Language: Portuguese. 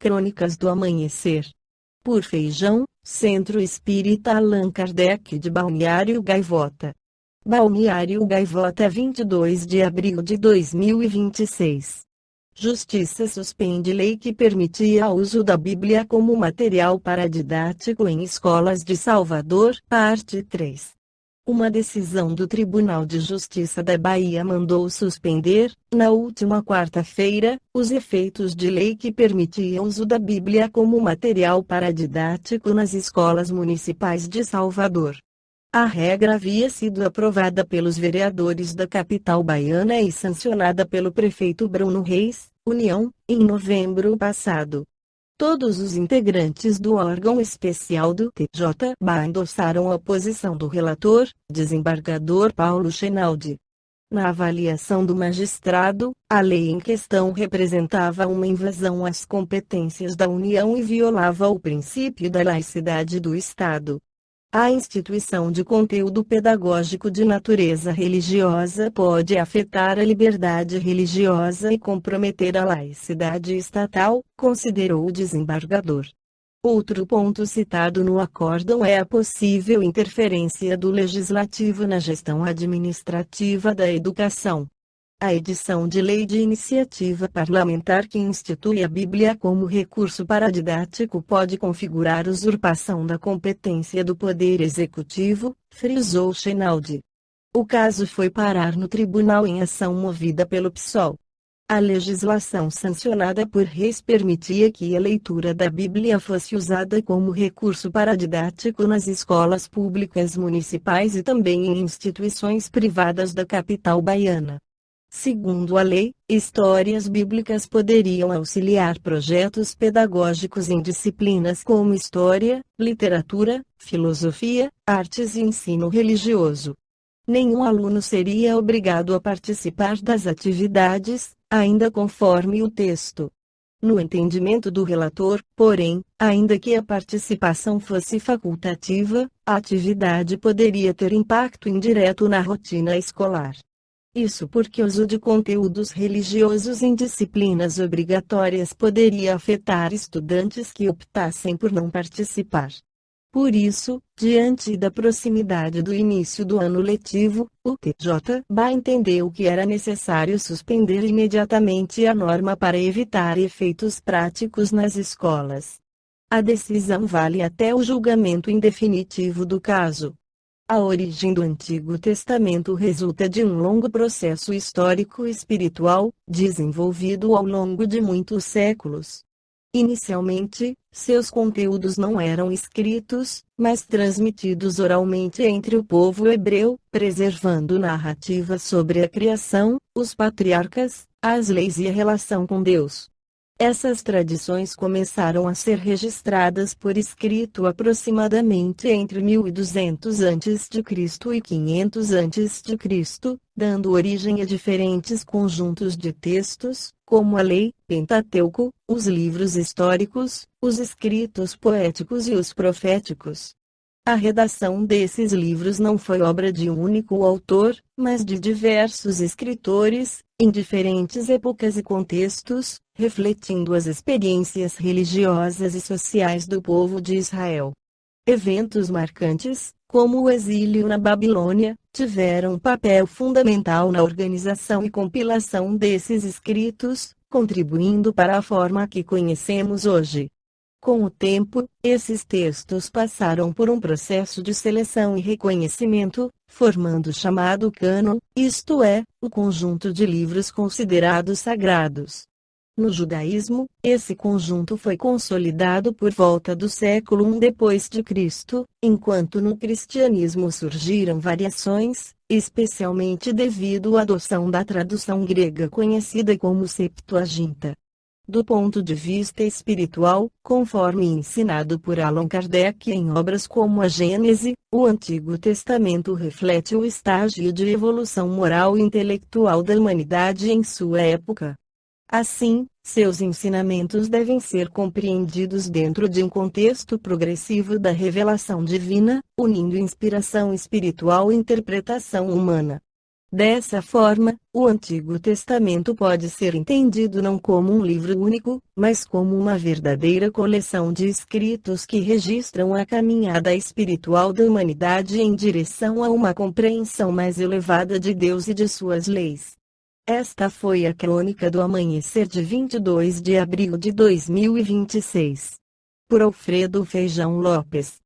Crônicas do Amanhecer. Por Feijão, Centro Espírita Allan Kardec de Balneário Gaivota. Balneário Gaivota, 22 de abril de 2026. Justiça suspende lei que permitia o uso da Bíblia como material paradidático em escolas de Salvador, parte 3. Uma decisão do Tribunal de Justiça da Bahia mandou suspender, na última quarta-feira, os efeitos de lei que permitia o uso da Bíblia como material paradidático nas escolas municipais de Salvador. A regra havia sido aprovada pelos vereadores da capital baiana e sancionada pelo prefeito Bruno Reis, União, em novembro passado. Todos os integrantes do órgão especial do TJ-BA endossaram a posição do relator, desembargador Paulo Chenaldi. Na avaliação do magistrado, a lei em questão representava uma invasão às competências da União e violava o princípio da laicidade do Estado. A instituição de conteúdo pedagógico de natureza religiosa pode afetar a liberdade religiosa e comprometer a laicidade estatal, considerou o desembargador. Outro ponto citado no acórdão é a possível interferência do Legislativo na gestão administrativa da educação. A edição de lei de iniciativa parlamentar que institui a Bíblia como recurso paradidático pode configurar usurpação da competência do Poder Executivo, frisou Chenaldi. O caso foi parar no tribunal em ação movida pelo PSOL. A legislação sancionada por Reis permitia que a leitura da Bíblia fosse usada como recurso paradidático nas escolas públicas municipais e também em instituições privadas da capital baiana. Segundo a lei, histórias bíblicas poderiam auxiliar projetos pedagógicos em disciplinas como história, literatura, filosofia, artes e ensino religioso. Nenhum aluno seria obrigado a participar das atividades, ainda conforme o texto. No entendimento do relator, porém, ainda que a participação fosse facultativa, a atividade poderia ter impacto indireto na rotina escolar. Isso porque o uso de conteúdos religiosos em disciplinas obrigatórias poderia afetar estudantes que optassem por não participar. Por isso, diante da proximidade do início do ano letivo, o TJ-BA entendeu que era necessário suspender imediatamente a norma para evitar efeitos práticos nas escolas. A decisão vale até o julgamento em definitivo do caso. A origem do Antigo Testamento resulta de um longo processo histórico e espiritual, desenvolvido ao longo de muitos séculos. Inicialmente, seus conteúdos não eram escritos, mas transmitidos oralmente entre o povo hebreu, preservando narrativas sobre a criação, os patriarcas, as leis e a relação com Deus. Essas tradições começaram a ser registradas por escrito aproximadamente entre 1200 a.C. e 500 a.C., dando origem a diferentes conjuntos de textos, como a Lei, Pentateuco, os livros históricos, os escritos poéticos e os proféticos. A redação desses livros não foi obra de um único autor, mas de diversos escritores, em diferentes épocas e contextos, refletindo as experiências religiosas e sociais do povo de Israel. Eventos marcantes, como o exílio na Babilônia, tiveram um papel fundamental na organização e compilação desses escritos, contribuindo para a forma que conhecemos hoje. Com o tempo, esses textos passaram por um processo de seleção e reconhecimento, formando o chamado cânon, isto é, o conjunto de livros considerados sagrados. No judaísmo, esse conjunto foi consolidado por volta do século I d.C., enquanto no cristianismo surgiram variações, especialmente devido à adoção da tradução grega conhecida como Septuaginta. Do ponto de vista espiritual, conforme ensinado por Allan Kardec em obras como a Gênese, o Antigo Testamento reflete o estágio de evolução moral e intelectual da humanidade em sua época. Assim, seus ensinamentos devem ser compreendidos dentro de um contexto progressivo da revelação divina, unindo inspiração espiritual e interpretação humana. Dessa forma, o Antigo Testamento pode ser entendido não como um livro único, mas como uma verdadeira coleção de escritos que registram a caminhada espiritual da humanidade em direção a uma compreensão mais elevada de Deus e de suas leis. Esta foi a crônica do amanhecer de 22 de abril de 2026. Por Alfredo Feijão Lopes.